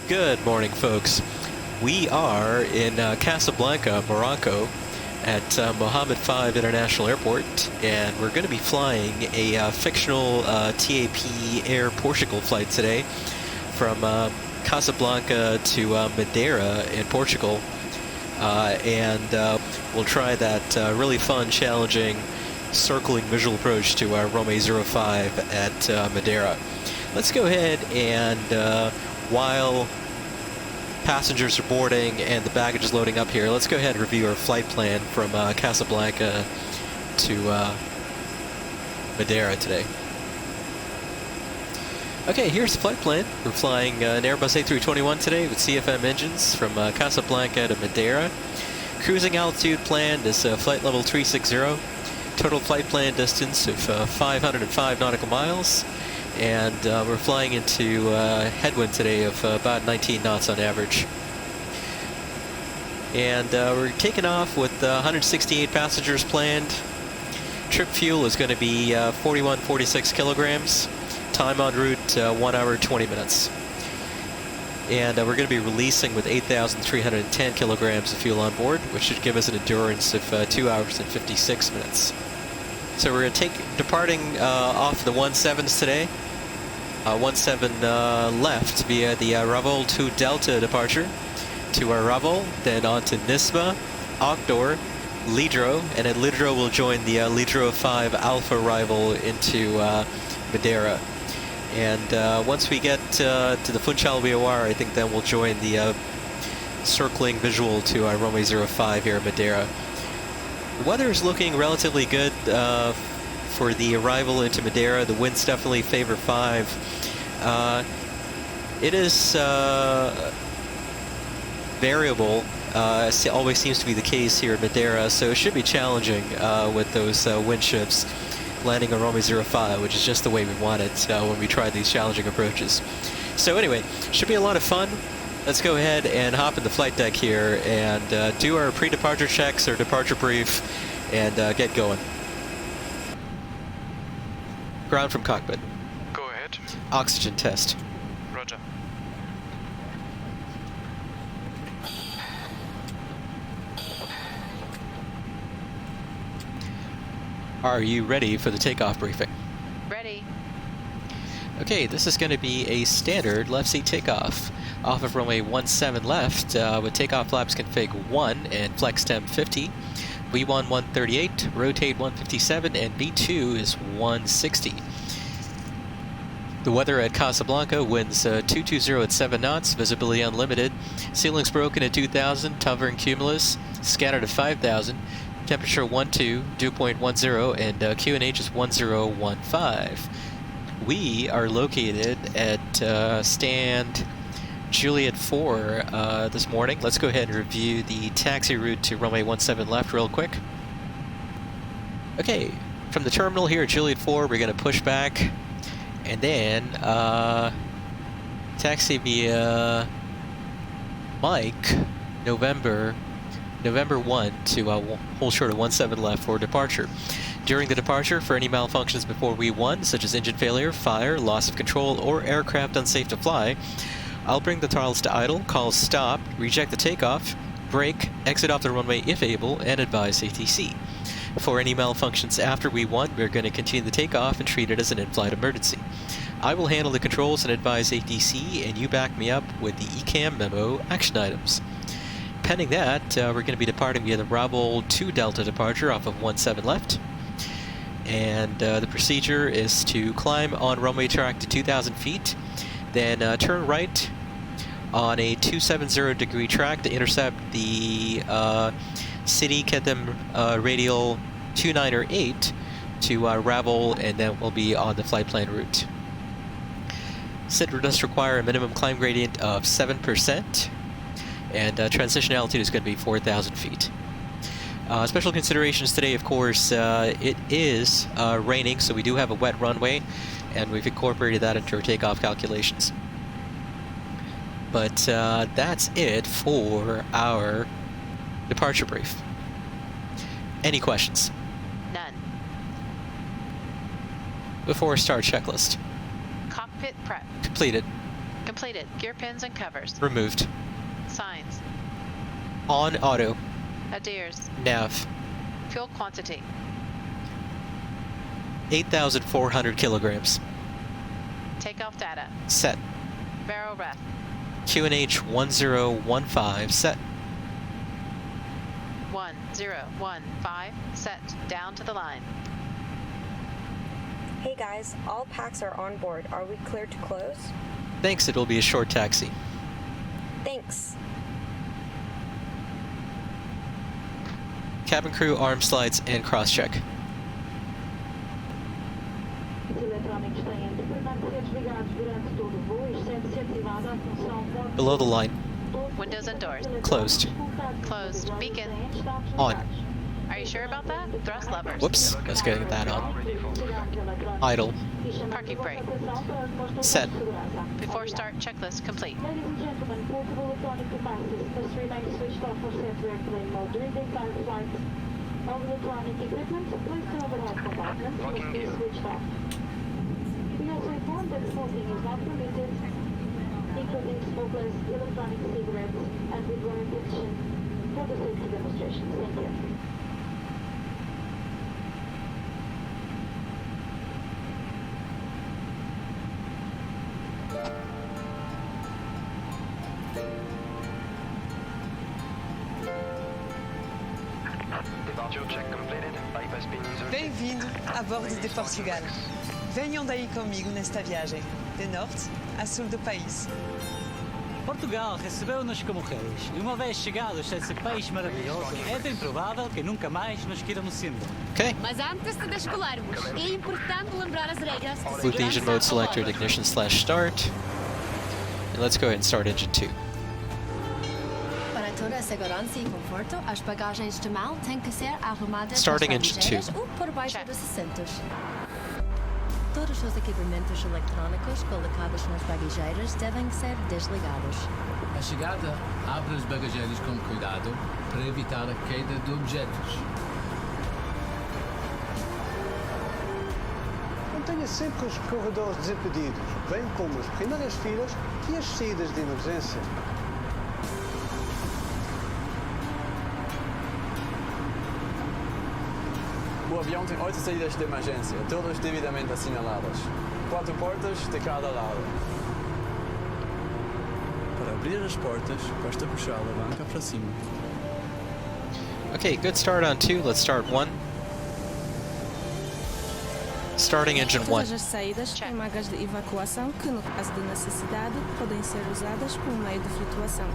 Good morning, folks. We are in Casablanca, Morocco, at Mohammed V International Airport, and we're going to be flying a fictional TAP Air Portugal flight today from Casablanca to Madeira in Portugal, and we'll try that really fun, challenging, circling visual approach to our runway 05 at Madeira. Let's go ahead and while passengers are boarding and the baggage is loading up here, let's go ahead and review our flight plan from Casablanca to Madeira today. Okay, here's the flight plan. We're flying an Airbus A321 today with CFM engines from Casablanca to Madeira. Cruising altitude planned is flight level 360. Total flight plan distance of 505 nautical miles. And we're flying into headwind today of about 19 knots on average. And we're taking off with 168 passengers planned. Trip fuel is going to be 4146 kilograms. Time en route 1 hour 20 minutes. And we're going to be releasing with 8,310 kilograms of fuel on board, which should give us an endurance of 2 hours and 56 minutes. So we're going to departing off the 17s today. 17 left via the Ravel 2 Delta departure to Ravel, then on to Nisba, Okdor, Lidro, and at Lidro we'll join the Lidro 5 Alpha arrival into Madeira. And once we get to the Funchal BOR, I think then we'll join the circling visual to our runway 05 here at Madeira. The weather is looking relatively good for the arrival into Madeira. The winds definitely favor 5. It is variable. Always seems to be the case here at Madeira, so it should be challenging with those wind shifts landing on runway 05, which is just the way we want it when we try these challenging approaches. So anyway, should be a lot of fun. Let's go ahead and hop in the flight deck here and do our pre-departure checks, our departure brief, and get going. Ground from cockpit. Go ahead. Oxygen test. Roger. Are you ready for the takeoff briefing? Ready. Okay, this is going to be a standard left seat takeoff off of runway 17 left with takeoff flaps config 1 and flex temp 50. V1 138, rotate 157, and V2 is 160. The weather at Casablanca, winds 220 at 7 knots, visibility unlimited, ceilings broken at 2,000, hovering cumulus, scattered at 5,000, temperature 12, dew point 10, and QNH is 1015. We are located at stand Juliet 4 this morning. Let's go ahead and review the taxi route to runway 17 left real quick. Okay, from the terminal here at Juliet 4, we're going to push back and then taxi via Mike, November 1 to hold short of 17 left for departure. During the departure, for any malfunctions before V1, such as engine failure, fire, loss of control, or aircraft unsafe to fly, I'll bring the throttles to idle, call stop, reject the takeoff, brake, exit off the runway if able, and advise ATC. For any malfunctions after V1, we're going to continue the takeoff and treat it as an in-flight emergency. I will handle the controls and advise ATC, and you back me up with the ECAM memo action items. Pending that, we're going to be departing via the Ravel 2 Delta departure off of 17 left. And the procedure is to climb on runway track to 2,000 feet, then turn right on a 270-degree track to intercept the City Ketem radial 298 to Ravel, and then we'll be on the flight plan route. SID does require a minimum climb gradient of 7%, and transition altitude is going to be 4,000 feet. Special considerations today, of course, it is raining, so we do have a wet runway, and we've incorporated that into our takeoff calculations. But that's it for our departure brief. Any questions? None. Before start checklist. Cockpit prep. Completed. Completed. Gear pins and covers. Removed. Signs. On auto. Adheres. Nav. Fuel quantity. 8,400 kilograms. Takeoff data. Set. Barrel ref. QNH 1015. Set. 1015. Set. Down to the line. Hey guys, all packs are on board. Are we clear to close? Thanks, it'll be a short taxi. Thanks. Cabin crew, arm slides, and cross-check. Below the line. Windows and doors. Closed. Closed. Beacon. On. Are you sure about that? Thrust levers. Whoops, let's get that on. Idle. Parking brake. Set. Before start, checklist complete. Ladies and gentlemen, portable electronic devices must remain switched off for set airplane mode during the entire flight. All electronic equipment placed in overhead compartments must be switched off. We also inform that smoking is not permitted, including smokeless electronic cigarettes, and we draw attention for the safety demonstrations. Thank you. Bem-vindo a bordo de Portugal. Venham daí comigo nesta viagem, de norte a sul do país. Portugal recebeu-nos como reis, e uma vez chegados a esse país maravilhoso, é bem provável que nunca mais nos queiramos ir embora. Okay. Mas antes de descolarmos, é importante lembrar as regras de With the engine mode selected, ignition/start. And let's go ahead and start engine 2. Para toda a segurança e conforto, as bagagens de mão têm que ser arrumadas Starting nas engine bagagens 2. ou por baixo Check. dos assentos. Todos os equipamentos eletrónicos colocados nas bagageiras devem ser desligados. A chegada, abre os bagageiros com cuidado para evitar a queda de objetos. Mantenha sempre os corredores desimpedidos, bem como as primeiras filas e as saídas de emergência. O avião tem 8 saídas de emergência, todas devidamente assinaladas. 4 portas de cada lado. Para abrir as portas, basta puxar a alavanca para cima. Okay, good start on 2. Let's start 1. Starting engine 1. Todas as saídas têm mangas de evacuação que, no caso de necessidade, podem ser usadas como meio de flutuação.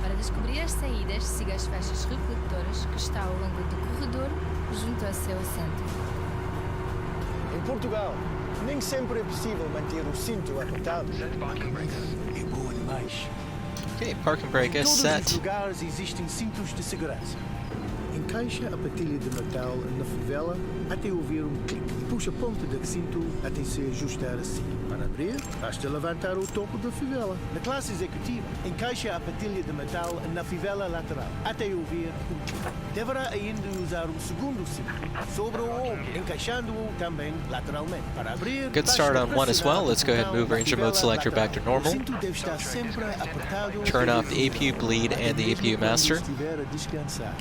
Para descobrir as saídas, siga as faixas refletoras que está ao longo do corredor, junto ao seu assento. Em Portugal, nem sempre é possível manter o cinto apertado. É boa demais. Okay, parking brake is Em todos set. os lugares existem cintos de segurança. Encaixa a patilha de metal na fivela até ouvir um clique e puxa a ponta do cinto até se ajustar assim. Para abrir, basta levantar o topo da fivela. Na classe executiva, encaixa a patilha de metal na fivela lateral até ouvir um clique. Deverá ainda usar um segundo cinto sobre o ombro, encaixando-o também lateralmente. Para abrir, Good start on 1 as well. Let's go ahead and move our engine mode selector back to normal. o cinto deve estar sempre apertado. Turn off the APU bleed and the APU master. Estiver a descansar.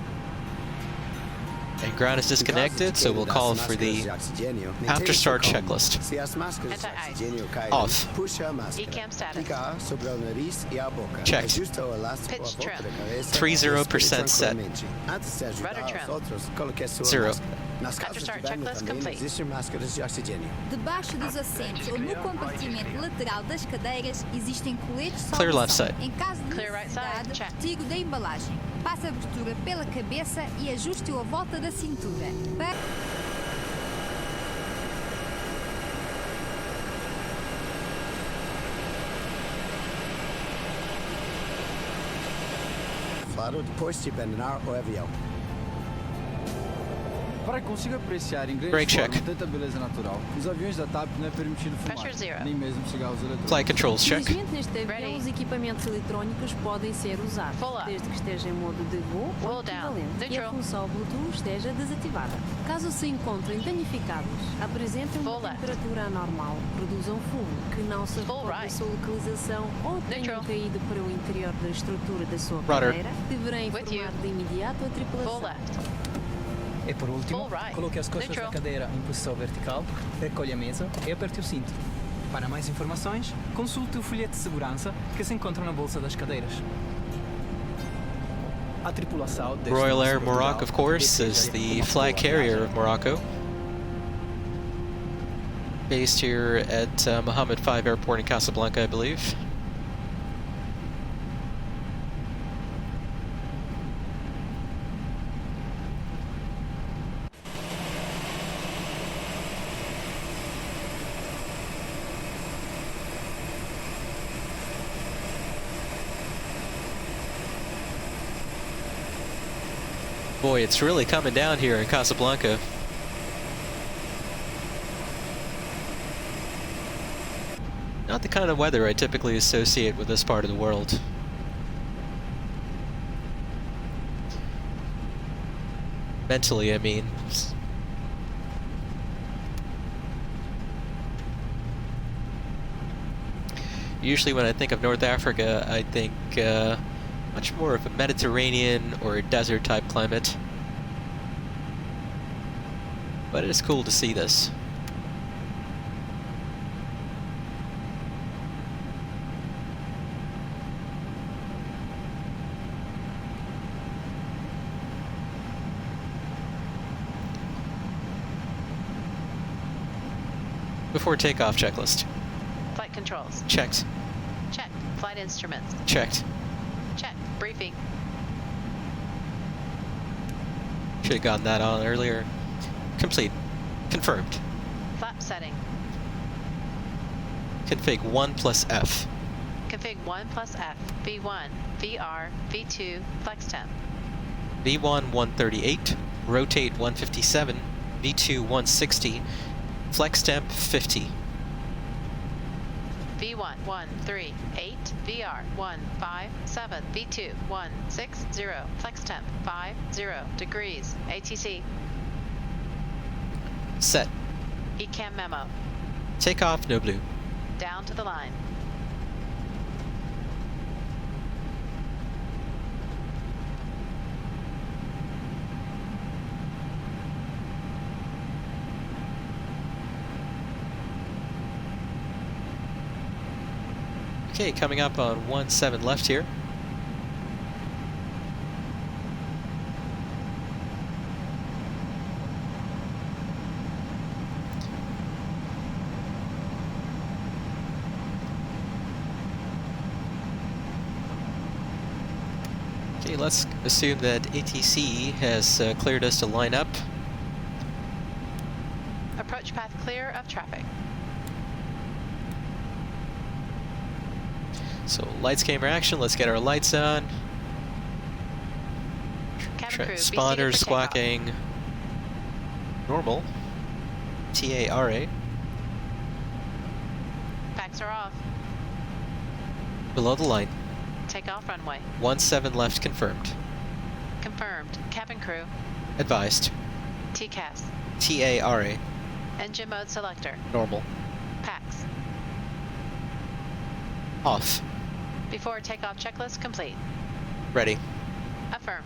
And ground is disconnected, so we'll call for the after start checklist. Anti-ice. Off. ECAM status. Checked. Pitch trim. 30% set. Rudder trim. 0. After start checklist complete. Debaixo dos assentos ou no compartimento lateral das cadeiras existem coletes de Clear left salvação. side. Em caso de Clear right side. necessidade, Check. artigo da embalagem. Passe a abertura pela cabeça e ajuste-o à volta da cintura. Claro, depois de abandonar o avião. Para que consiga apreciar em grande Brake check. forma tanta beleza natural, os aviões da TAP não é permitido fumar, Pressure zero. nem mesmo cigarros eletrônicos. Flight controls check. Felizmente neste avião Ready. os equipamentos eletrónicos podem ser usados, Full up. desde que esteja em modo de voo Full ou down. equivalente e a Neutral. função Bluetooth esteja desativada. Caso se encontrem danificados, apresentem uma Full left. temperatura anormal, produzam fumo, que não se Full recorda da right. sua localização ou tenham Neutral. caído para o interior da estrutura da sua Rudder. cadeira, deverão With informar you. de imediato a Full tripulação. left. E por último, Full right. coloque as costas Neutral. da cadeira em posição vertical, recolha a mesa e aperte o cinto. Para mais informações, consulte o folheto de segurança que se encontra na bolsa das cadeiras. A tripulação deste Royal nosso Air Portugal Morocco, of course, is deseja the uma flag boa carrier viagem. of Morocco. Based here at Mohammed V Airport in Casablanca, I believe. Boy, it's really coming down here in Casablanca. Not the kind of weather I typically associate with this part of the world. Mentally, I mean. Usually when I think of North Africa, I think much more of a Mediterranean or a desert type climate. But it is cool to see this. Before takeoff checklist. Flight controls. Checked. Check. Flight instruments. Checked. Check. Briefing. Should have gotten that on earlier. Complete. Confirmed. Flap setting. Config 1 plus F. Config 1 plus F. V1. VR. V2. Flex temp. V1 138. Rotate 157. V2 160. Flex temp 50. V1 138. VR 157. V2 160. Flex temp 50 degrees. ATC. Set. ECAM memo. Takeoff, no blue. Down to the line. Okay, coming up on 17 left here. Okay, let's assume that ATC has cleared us to line up. Approach path clear of traffic. So lights, camera, action. Let's get our lights on. Cabin crew, be seated Transponders for takeoff. squawking. Normal. TARA. Packs are off. Below the line. Takeoff runway. 17 left confirmed. Confirmed. Cabin crew. Advised. TCAS. TARA. Engine mode selector. Normal. Packs. Off. Before takeoff checklist complete. Ready. Affirm.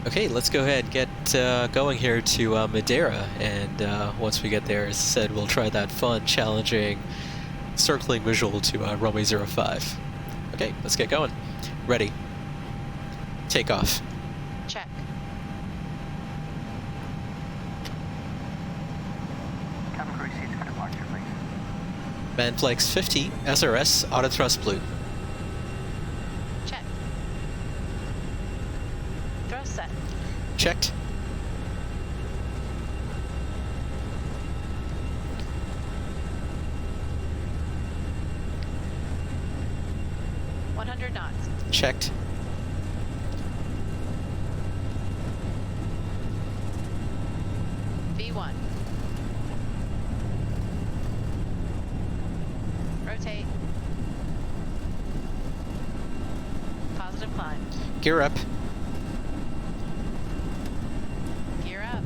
Okay, let's go ahead and get going here to Madeira, and once we get there, as I said, we'll try that fun, challenging, circling visual to runway 05. Okay, let's get going. Ready. Takeoff. Check. Cabin crew seats for departure, please. Manflex 50, SRS, auto thrust blue. Check. Thrust set. Checked. knots. Checked. climb. Gear up. Gear up.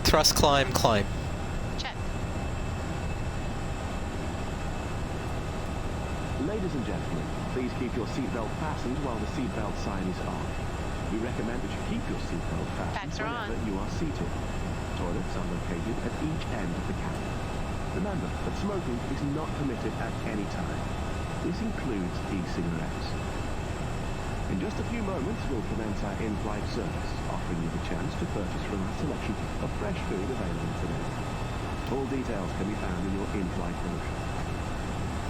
Thrust climb, climb. Check. Ladies and gentlemen, please keep your seatbelt fastened while the seatbelt sign is on. We recommend that you keep your seatbelt fastened Packs are on. whenever you are seated. Toilets are located at each end of the cabin. Remember that smoking is not permitted at any time. This includes e-cigarettes. In just a few moments, we'll commence our in-flight service, offering you the chance to purchase from our selection of fresh food available today. All details can be found in your in-flight brochure.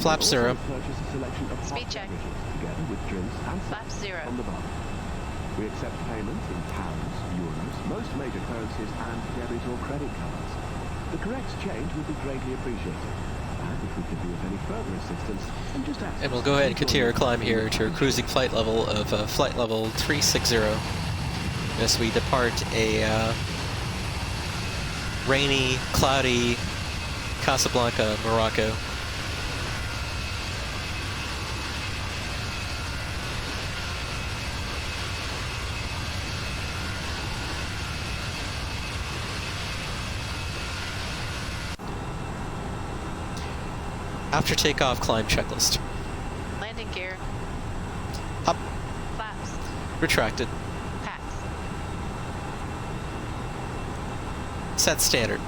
Flap You'll 0. also purchase a selection of Speed hot check. beverages together with drinks and Flap snacks 0. on the bar. We accept payment in pounds, euros, most major currencies, and debit or credit cards. The correct change would be greatly appreciated. And if we could be of any further assistance, then just ask. And we'll go ahead and continue our climb here to our cruising flight level of flight level 360 as we depart a rainy, cloudy Casablanca, Morocco. After takeoff, climb checklist. Landing gear. Up. Flaps. Retracted. Packs. Set standard.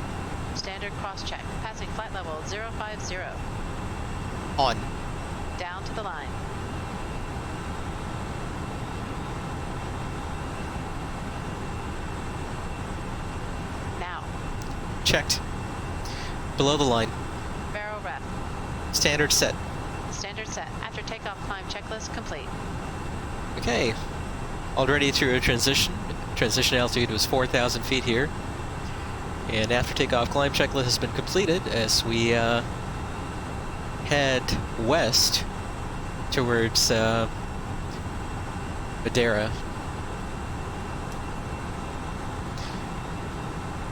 Standard cross-check. Passing flight level 050. On. Down to the line. Now. Checked. Below the line. Barrel rep. Standard set. Standard set. After takeoff, climb checklist complete. Okay. Already through a transition. Transition altitude was 4,000 feet here. And after takeoff, climb checklist has been completed as we head west towards Madeira.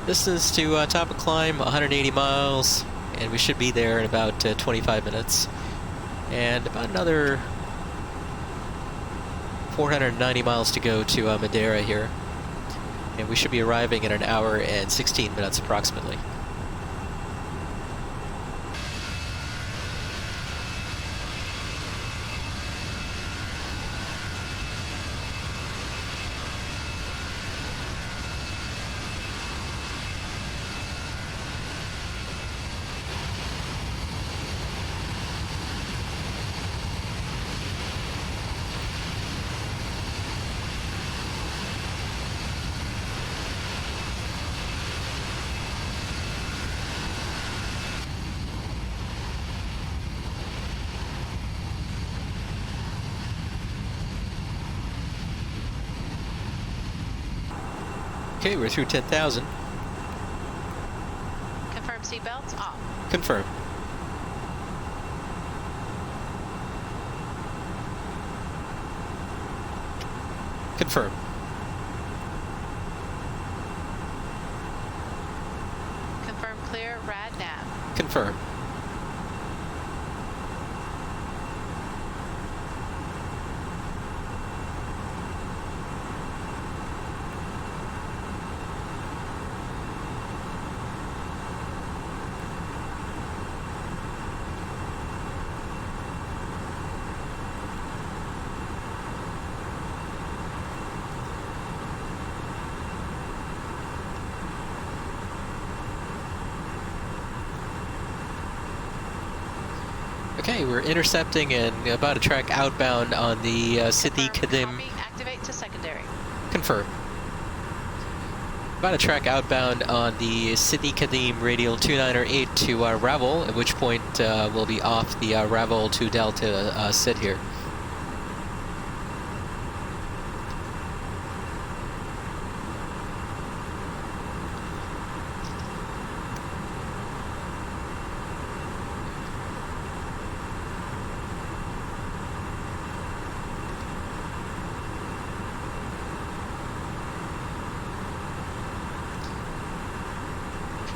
Distance to top of climb 180 miles, and we should be there in about 25 minutes. And about another 490 miles to go to Madeira here. And we should be arriving in an hour and 16 minutes approximately. Okay, we're through 10,000. Confirm seatbelts off. Confirm. Confirm. Confirm clear rad nav. Confirm. Okay, we're intercepting and about to track outbound on the Sidi Kadim. Copy. Activate to secondary. Confirm. About to track outbound on the Sydney Kadim radial 298 to Ravel, at which point we'll be off the Ravel to Delta sit here.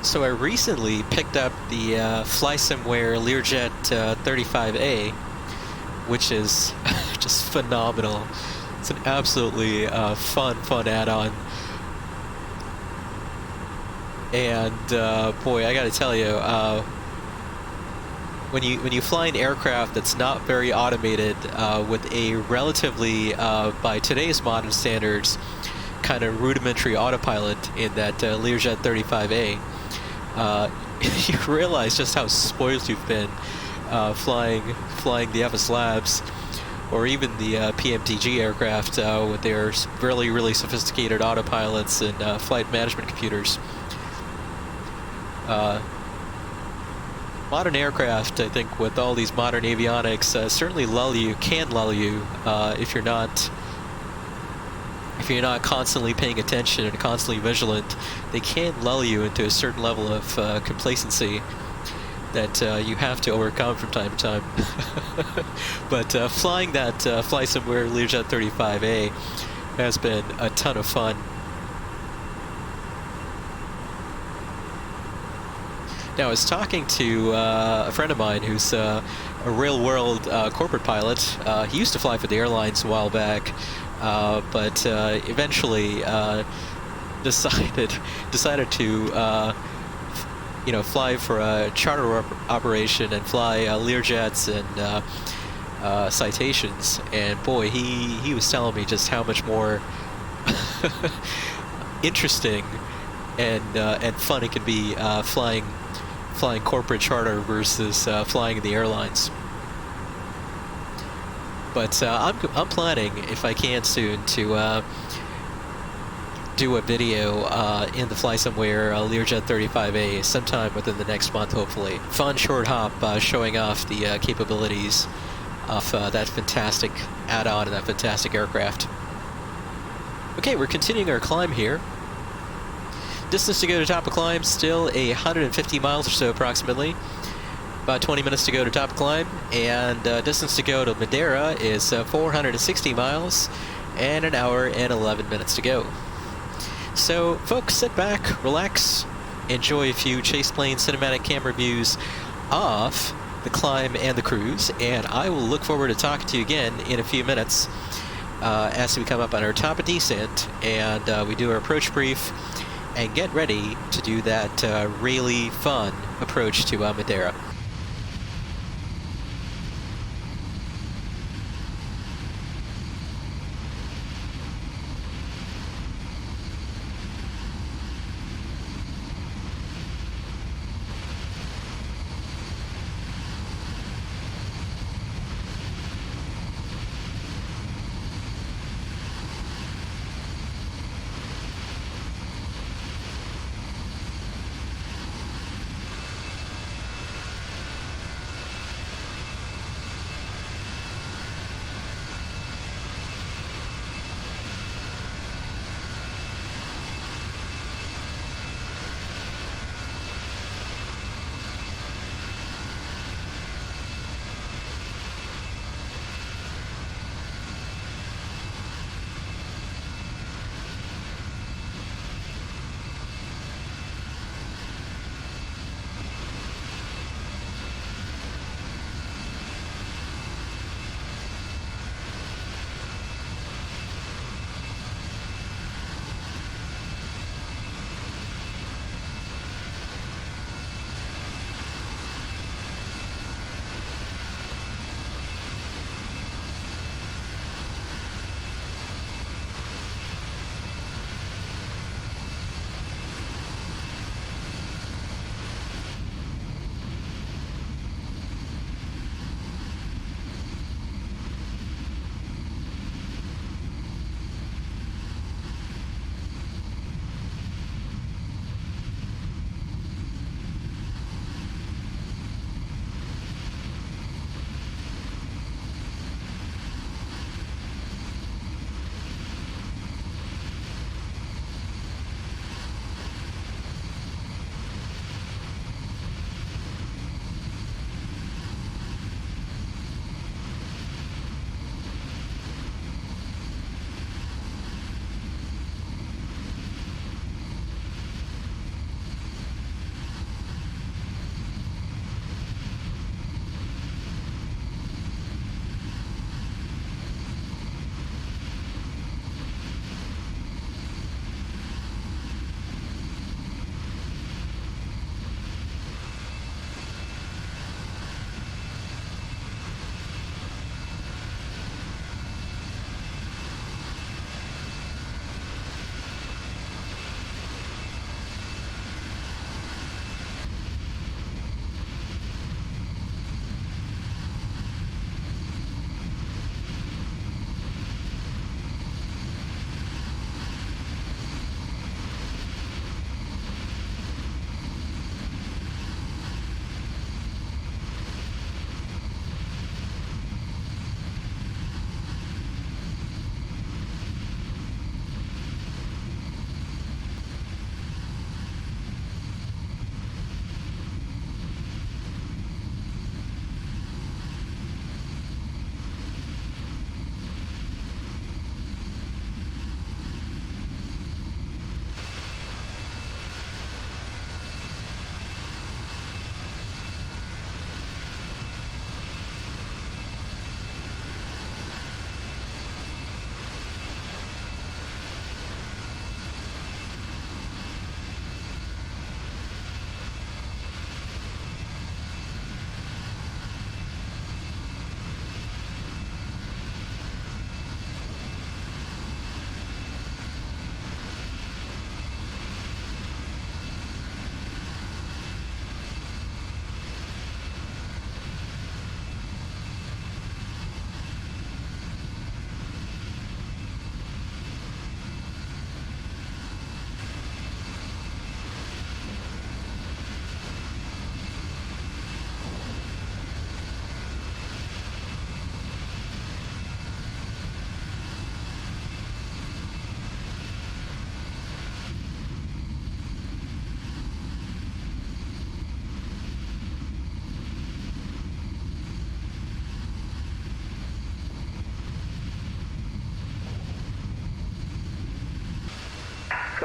So I recently picked up the FlySimware Learjet 35A, which is just phenomenal. It's an absolutely fun add-on. And boy, I gotta tell you, when you fly an aircraft that's not very automated, with a relatively, by today's modern standards, kind of rudimentary autopilot in that Learjet 35A, you realize just how spoiled you've been flying the FSLabs or even the PMTG aircraft with their really sophisticated autopilots and flight management computers. Modern aircraft, I think, with all these modern avionics, certainly can lull you if you're not constantly paying attention and constantly vigilant. They can lull you into a certain level of complacency that you have to overcome from time to time. But flying that FlySimware Learjet 35A has been a ton of fun. Now, I was talking to a friend of mine who's a real-world corporate pilot. He used to fly for the airlines a while back, but eventually decided to fly for a charter operation and fly Learjets and Citations. And boy, he was telling me just how much more interesting and fun it can be flying corporate charter versus flying in the airlines. But I'm planning, if I can soon, to do a video in the FlySimware Learjet 35A sometime within the next month, hopefully. Fun short hop showing off the capabilities of that fantastic add-on and that fantastic aircraft. Okay, we're continuing our climb here. Distance to go to top of climb, still 150 miles or so approximately. About 20 minutes to go to top climb, and distance to go to Madeira is 460 miles and an hour and 11 minutes to go. So folks, sit back, relax, enjoy a few ChasePlane cinematic camera views of the climb and the cruise, and I will look forward to talking to you again in a few minutes as we come up on our top of descent and we do our approach brief and get ready to do that really fun approach to Madeira.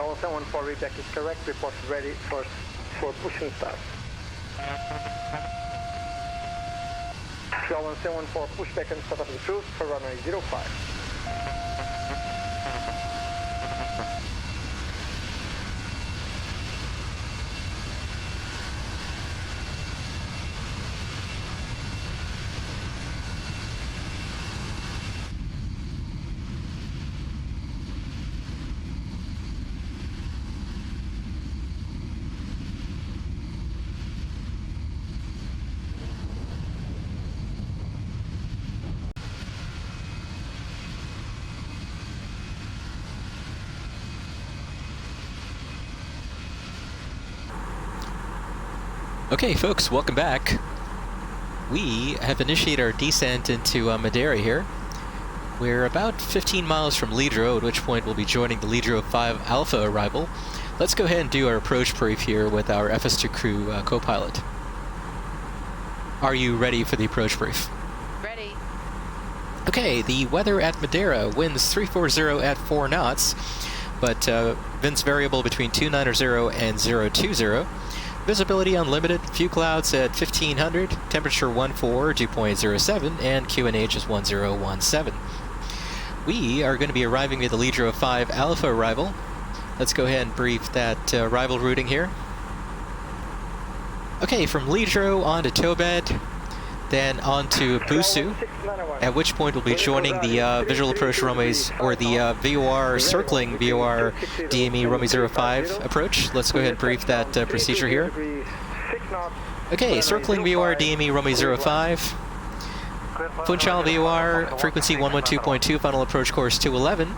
Charles 714 readback is correct. Report ready for push and start. Charles 714 pushback and start of the cruise for runway 05. Okay, folks, welcome back. We have initiated our descent into Madeira here. We're about 15 miles from Lidro, at which point we'll be joining the Lidro 5 Alpha arrival. Let's go ahead and do our approach brief here with our FS2 crew co-pilot. Are you ready for the approach brief? Ready. Okay, the weather at Madeira, winds 340 at 4 knots, but winds variable between 290 and 020. Visibility unlimited, few clouds at 1500, temperature 14, dew point 07, and QNH is 1017. We are going to be arriving at the Lidro 5 Alpha arrival. Let's go ahead and brief that arrival routing here. Okay, from Lidro on to Tobed, then on to Busu, at which point we'll be joining the visual approach runways, or the VOR circling VOR DME runway 05 approach. Let's go ahead and brief that procedure here. Okay, circling VOR DME runway 05. Funchal VOR, frequency 112.2, final approach course 211.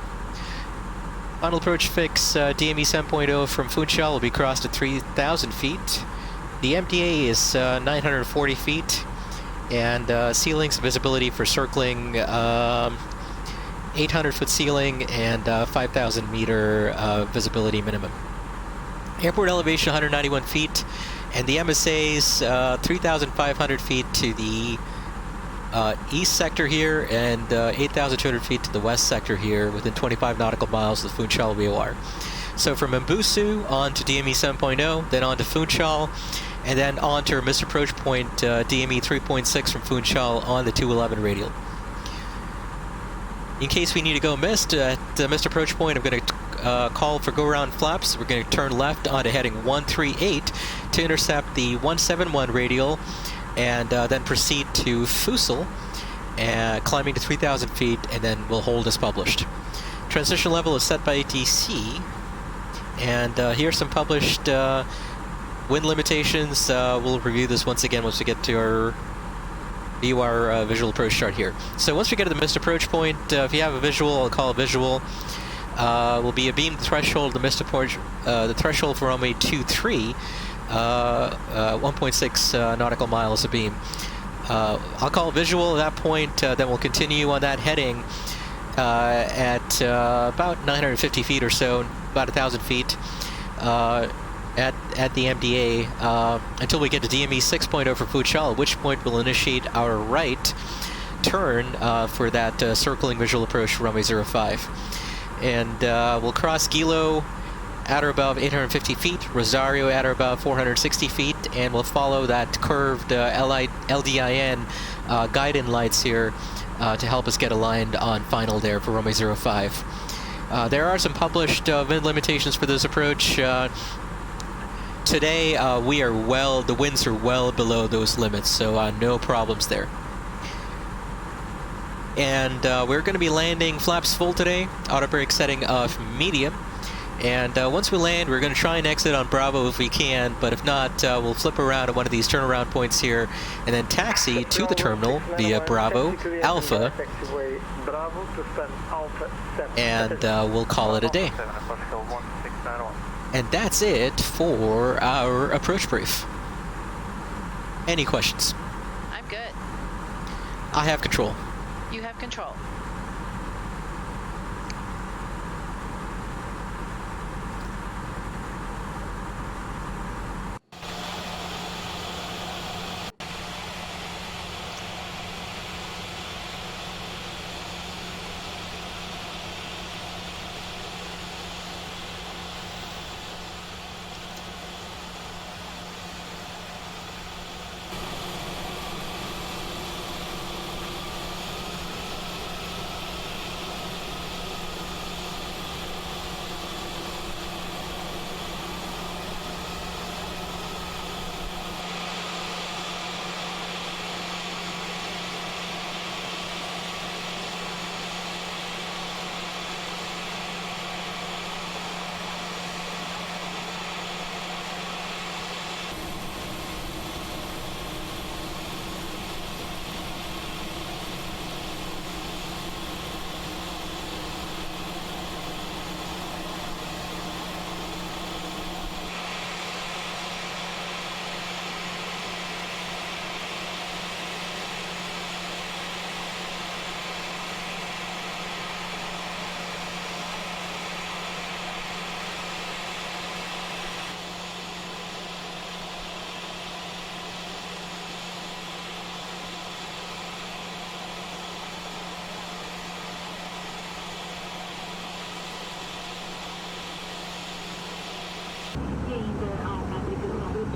Final approach fix DME 7.0 from Funchal will be crossed at 3,000 feet. The MDA is 940 feet. And ceilings visibility for circling 800-foot ceiling and 5,000 meter visibility minimum. Airport elevation 191 feet, and the MSA's 3,500 feet to the east sector here, and 8,200 feet to the west sector here, within 25 nautical miles of the Funchal VOR. So from Mbusu on to DME 7.0, then on to Funchal, and then on to our missed approach point, DME 3.6 from Funchal on the 211 radial. In case we need to go missed, at the missed approach point, I'm going to call for go-around flaps. We're going to turn left onto heading 138 to intercept the 171 radial, and then proceed to Fusel, climbing to 3,000 feet, and then we'll hold as published. Transition level is set by ATC, and here's some published wind limitations. We'll review this once again once we get to our visual approach chart here. So once we get to the missed approach point, if you have a visual, I'll call a visual. Will be a beam threshold, the missed approach, the threshold for runway 23, 1.6 nautical miles a beam. I'll call a visual at that point, then we'll continue on that heading at about 950 feet or so, about 1,000 feet. At the MDA until we get to DME 6.0 for Funchal, at which point we'll initiate our right turn for that circling visual approach for runway 05. And we'll cross Gilo at or above 850 feet, Rosario at or above 460 feet, and we'll follow that curved LDIN guide-in lights here to help us get aligned on final there for runway 05. There are some published wind limitations for this approach. Today, the winds are well below those limits, so no problems there. And we're going to be landing flaps full today, auto brake setting of medium. And once we land, we're going to try and exit on Bravo if we can, but if not, we'll flip around at one of these turnaround points here, and then taxi to the terminal via Bravo, Alpha, and we'll call it a day. And that's it for our approach brief. Any questions? I'm good. I have control. You have control.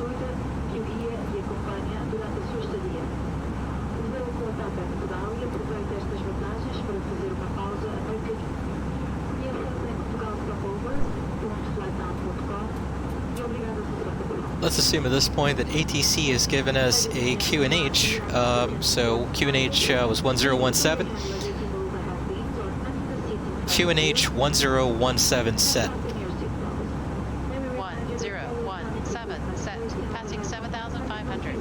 gratuita que o guia e acompanha durante a sua estadia. Deveu contar perto de Portugal e aproveite estas vantagens para fazer uma pausa a meio caminho. Conheça em portugalstopover.flightnow.com e obrigado a fazer a cobertura. Let's assume at this point that ATC has given us a QNH. So QNH was 1017. QNH 1017 set. 1017 set. Passing 7,500.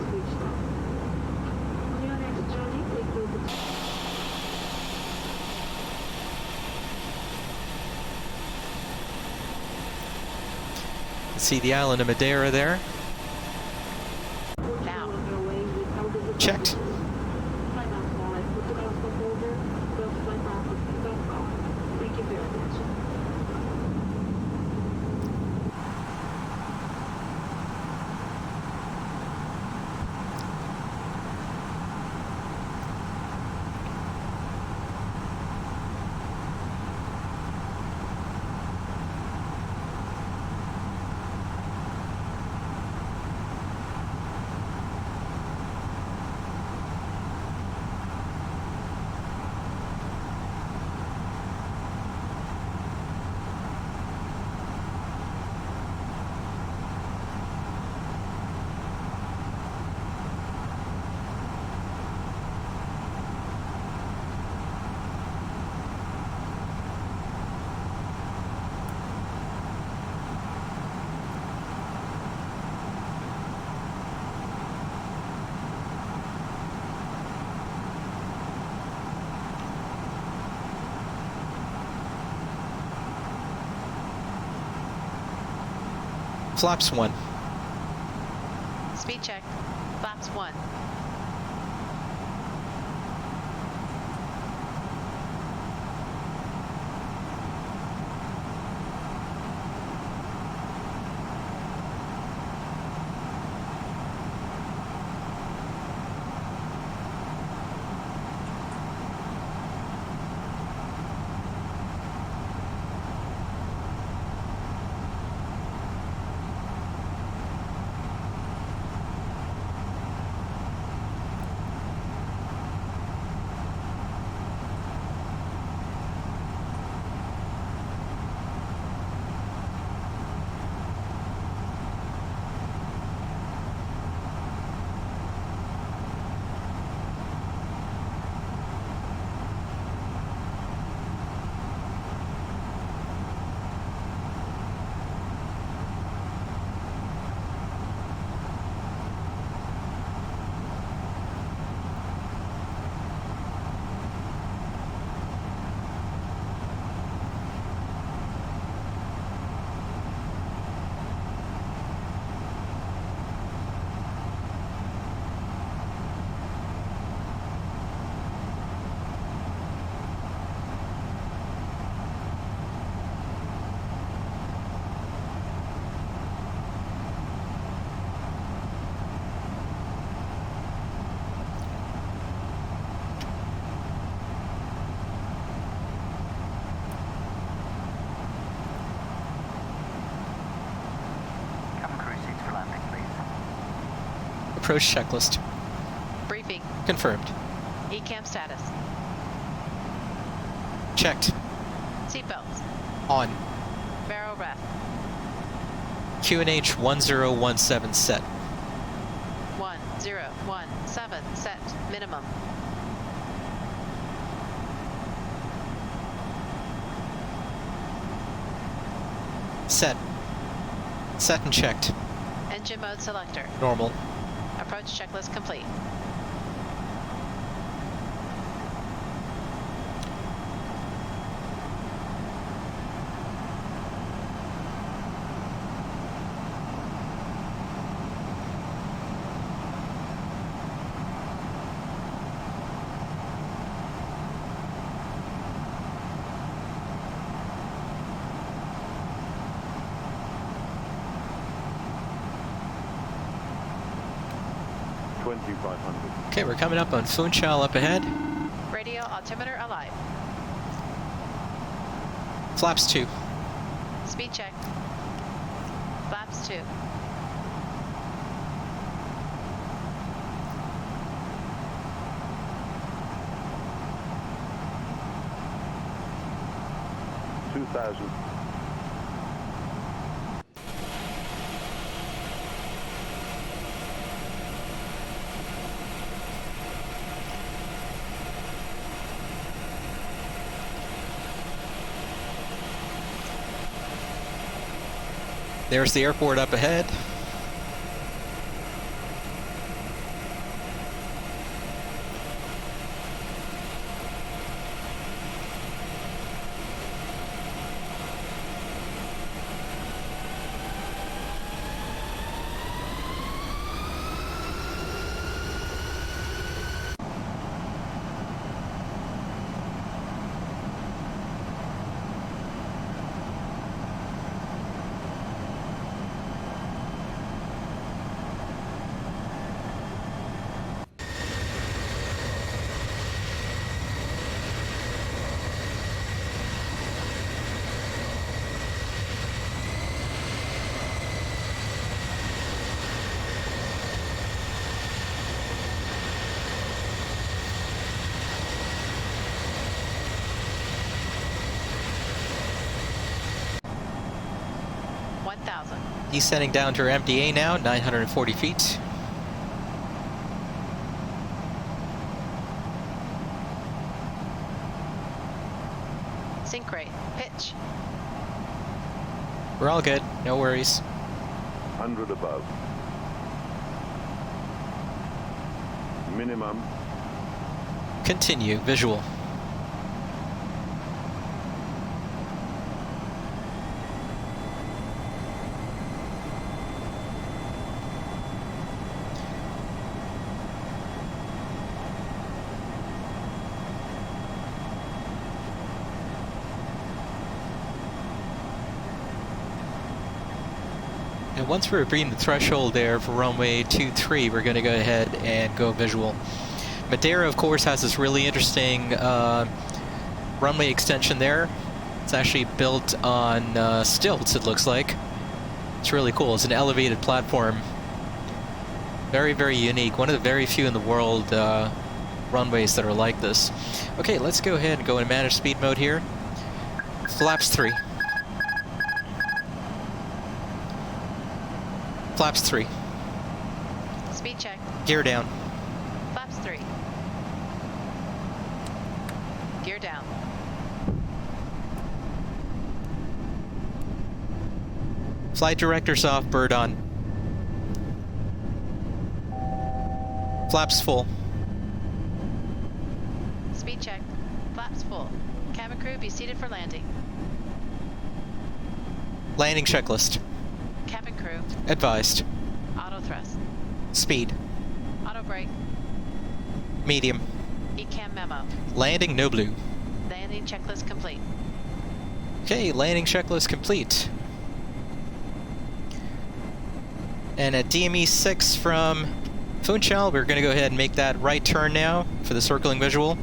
See the island of Madeira there. Now. Checked. Flaps 1. Speed check. Flaps 1. Approach checklist. Briefing. Confirmed. ECAM status. Checked. Seatbelts. On. Barrel rest. QNH 1017 set. 1017 set. Minimum. Set. Set and checked. Engine mode selector. Normal. Approach checklist complete. Okay, we're coming up on Funchal up ahead. Radio altimeter alive. Flaps 2. Speed check. Flaps 2. 2000. There's the airport up ahead. Descending down to our MDA now, 940 feet. Sync rate. Pitch. We're all good, no worries. 100 above. Minimum. Continue, visual. And once we're reaching the threshold there for runway 23, we're going to go ahead and go visual. Madeira, of course, has this really interesting runway extension there. It's actually built on stilts, it looks like. It's really cool. It's an elevated platform. Very, very unique. One of the very few in the world runways that are like this. Okay, let's go ahead and go in manage speed mode here. Flaps 3. Flaps 3. Speed check. Gear down. Flaps 3. Gear down. Flight director's off, bird on. Flaps full. Speed check. Flaps full. Cabin crew, be seated for landing. Landing checklist. Cabin crew. Advised. Auto thrust. Speed. Auto brake. Medium. ECAM memo. Landing no blue. Landing checklist complete. Okay, landing checklist complete. And at DME 6 from Funchal, we're going to go ahead and make that right turn now for the circling visual.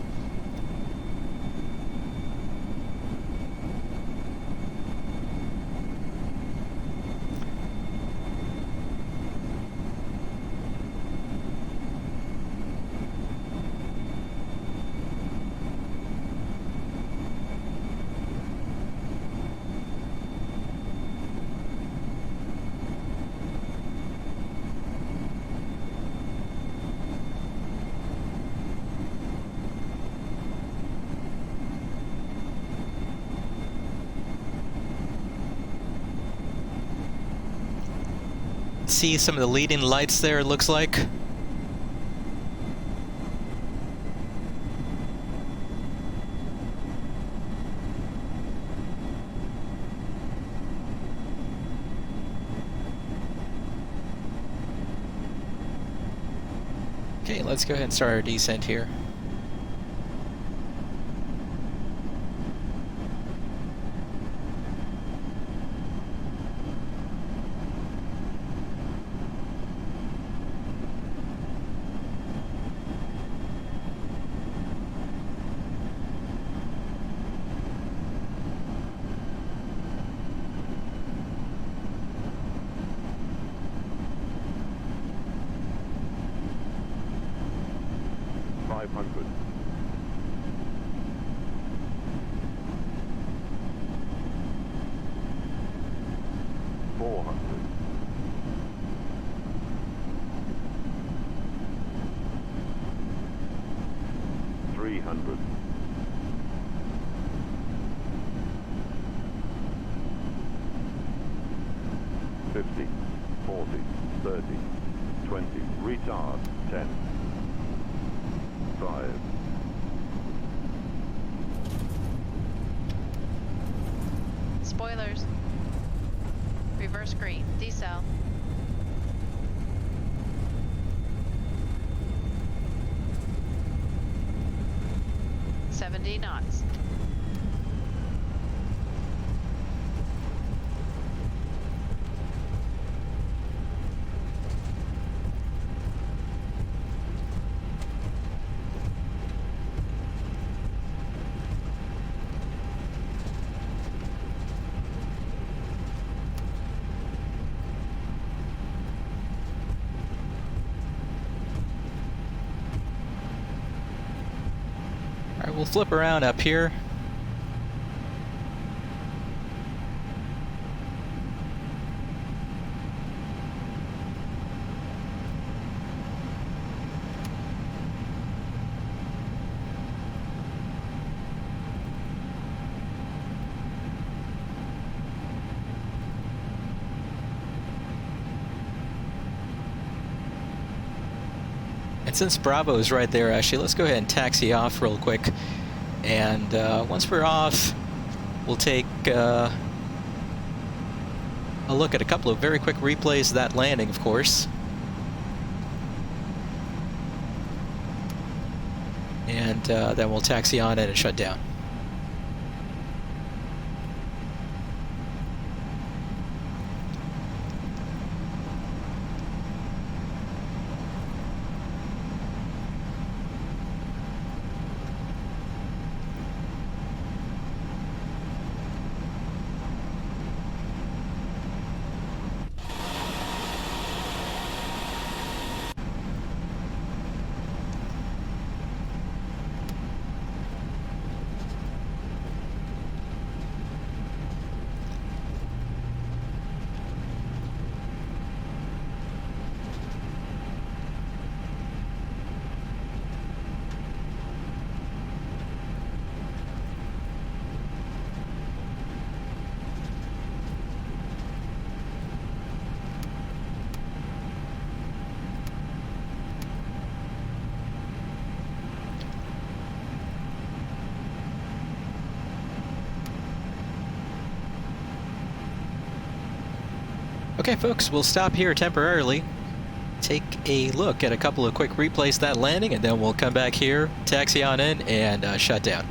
See some of the leading lights there, it looks like. Okay, let's go ahead and start our descent here. 300. $50, $40, $30, $20. Retard. $10, $5. Spoilers. Reverse green. Decel. $70 knots. Alright, we'll flip around up here. And since Bravo is right there, actually, let's go ahead and taxi off real quick. And once we're off, we'll take a look at a couple of very quick replays of that landing, of course. And then we'll taxi on in and shut down. Okay, folks, we'll stop here temporarily, take a look at a couple of quick replays of that landing, and then we'll come back here, taxi on in, and shut down.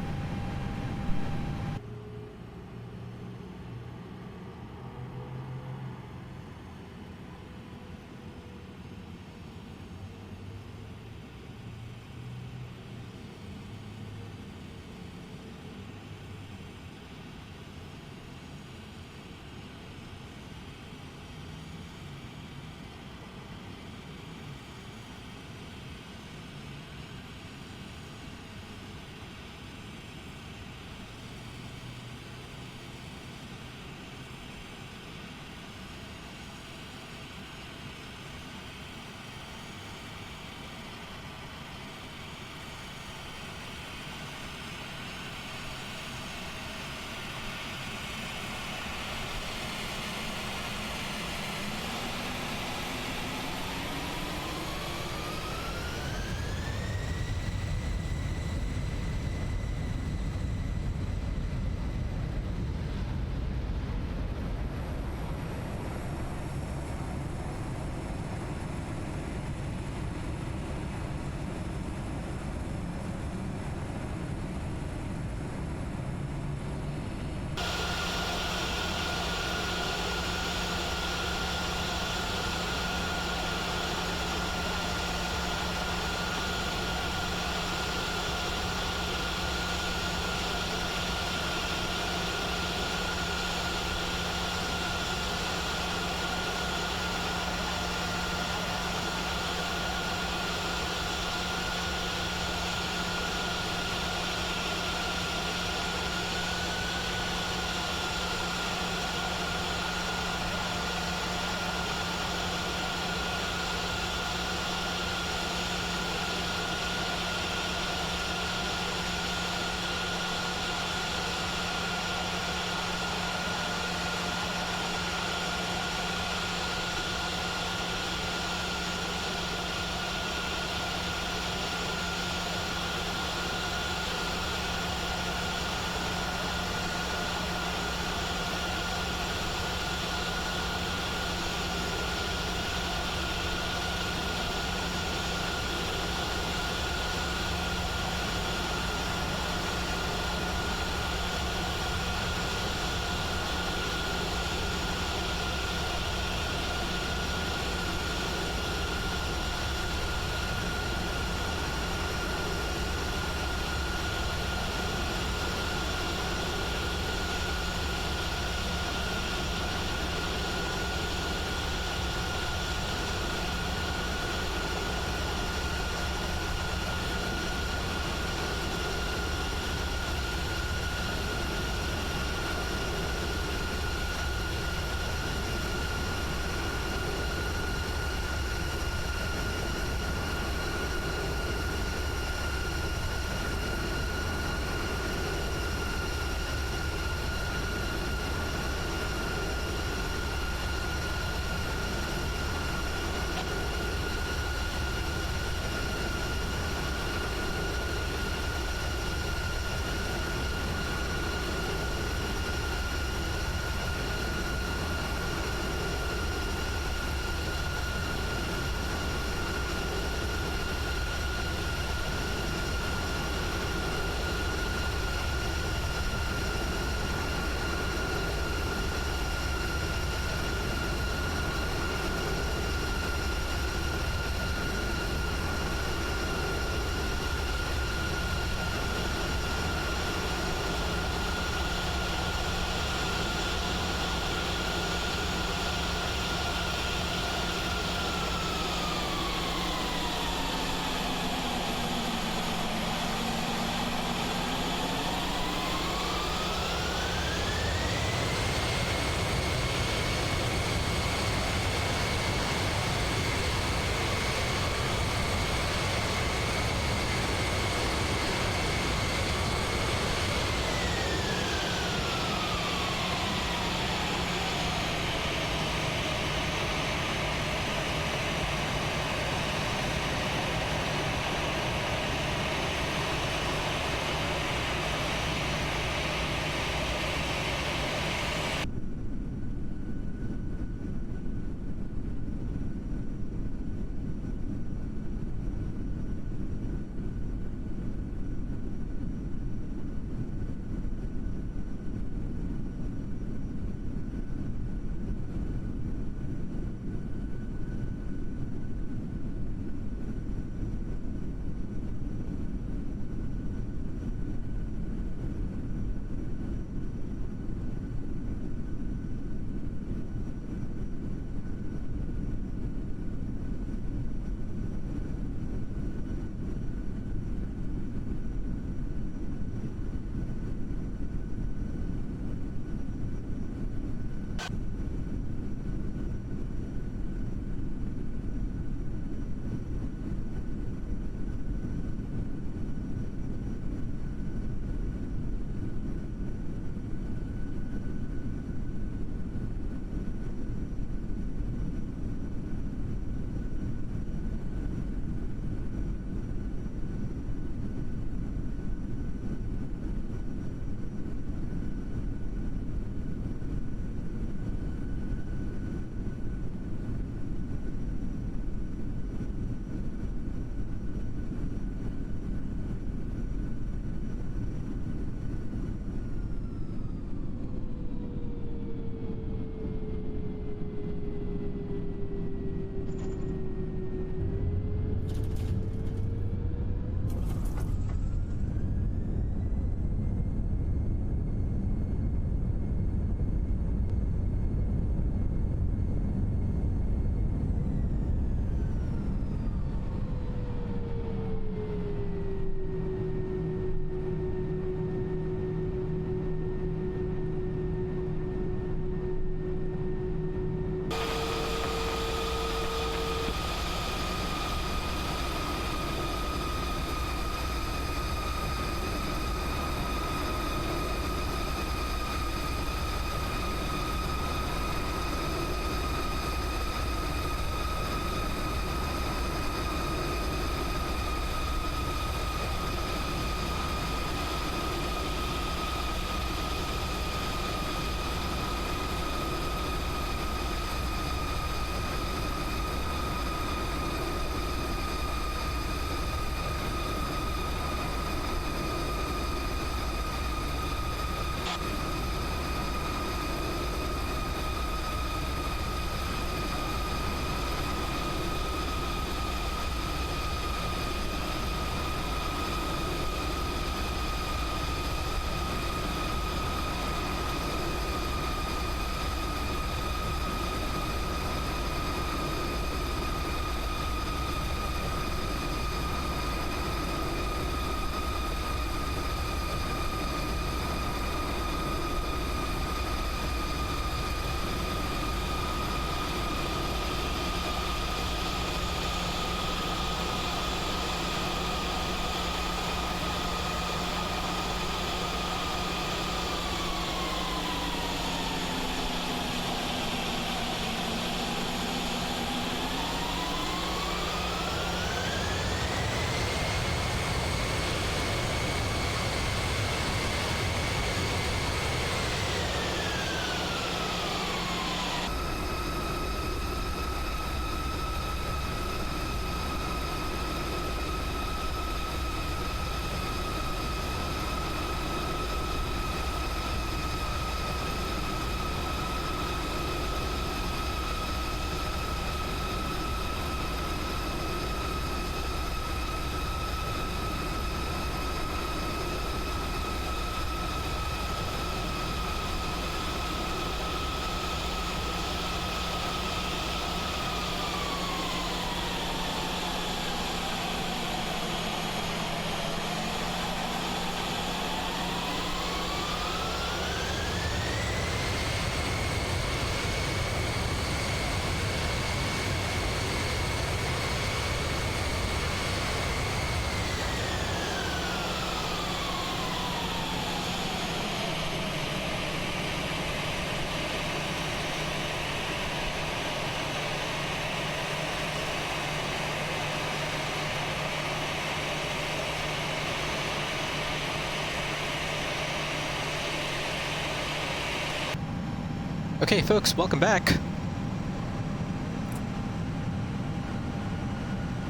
Okay, folks, welcome back.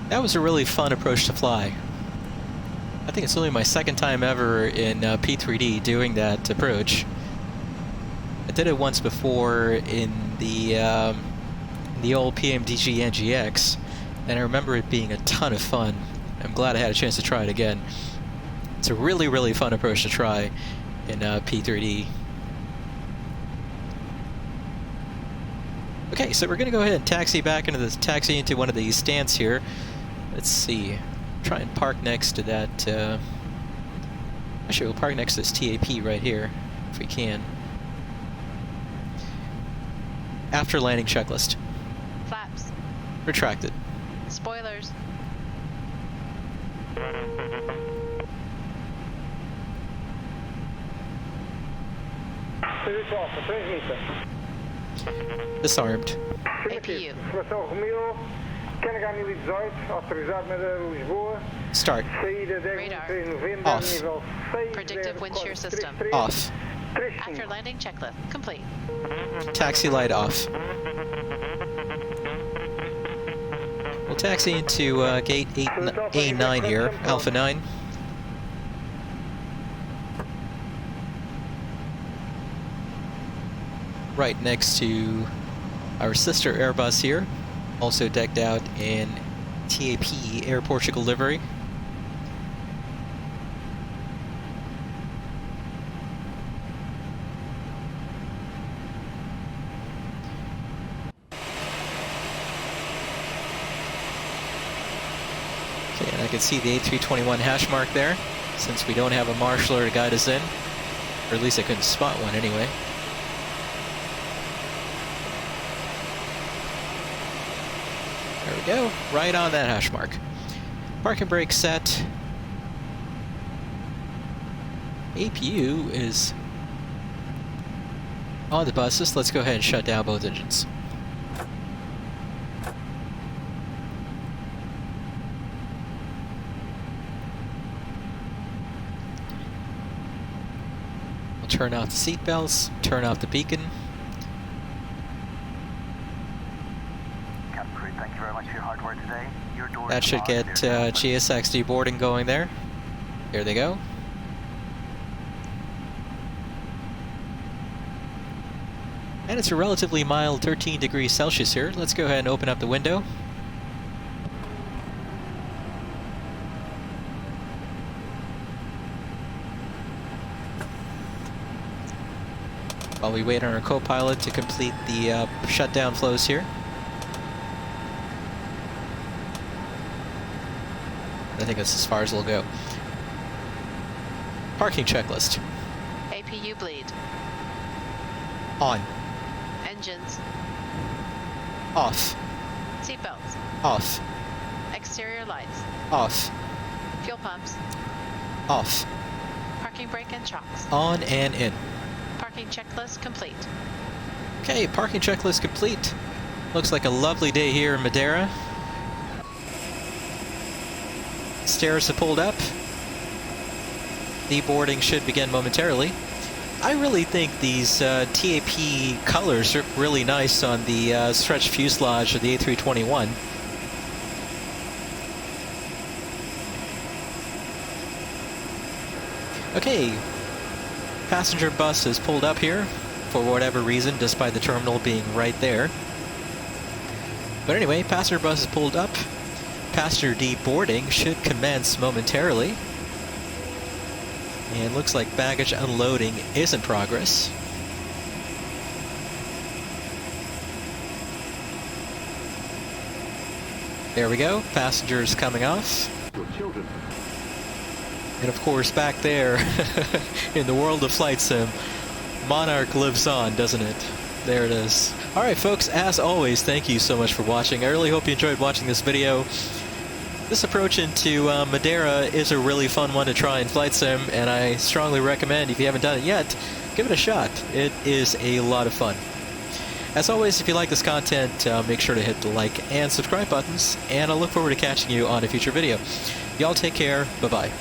That was a really fun approach to fly. I think it's only my second time ever in P3D doing that approach. I did it once before in the old PMDG NGX, and I remember it being a ton of fun. I'm glad I had a chance to try it again. It's a really, really fun approach to try in P3D. Okay, so we're gonna go ahead and taxi into one of these stands here. Let's see. Try and park next to that. Actually, we'll park next to this TAP right here, if we can. After landing checklist. Flaps. Retracted. Spoilers. Disarmed. APU. Start. Radar. Off. Predictive wind shear system. Off. After landing checklist complete. Taxi light off. We'll taxi into gate A9 here, Alpha 9. Right next to our sister Airbus here, also decked out in TAP Air Portugal livery. Okay, and I can see the A321 hash mark there, since we don't have a marshaller to guide us in, or at least I couldn't spot one anyway. There we go, right on that hash mark. Parking brake set. APU is on the buses. Let's go ahead and shut down both engines. We'll turn off the seat belts, turn off the beacon. That should get GSX deboarding going there. Here they go. And it's a relatively mild 13 degrees Celsius here. Let's go ahead and open up the window. While we wait on our co-pilot to complete the shutdown flows here. I think that's as far as we'll go. Parking checklist. APU bleed. On. Engines. Off. Seatbelts. Off. Exterior lights. Off. Fuel pumps. Off. Parking brake and shocks. On and in. Parking checklist complete. Okay, parking checklist complete. Looks like a lovely day here in Madeira. Stairs have pulled up. Deboarding should begin momentarily. I really think these TAP colors are really nice on the stretched fuselage of the A321. Okay, passenger bus has pulled up here for whatever reason, despite the terminal being right there. But anyway, passenger bus has pulled up. Passenger deboarding should commence momentarily. And looks like baggage unloading is in progress. There we go, passengers coming off. And of course, back there, in the world of flight sim, Monarch lives on, doesn't it? There it is. Alright folks, as always, thank you so much for watching. I really hope you enjoyed watching this video. This approach into Madeira is a really fun one to try in flight sim, and I strongly recommend, if you haven't done it yet, give it a shot. It is a lot of fun. As always, if you like this content, make sure to hit the like and subscribe buttons, and I look forward to catching you on a future video. Y'all take care, bye-bye.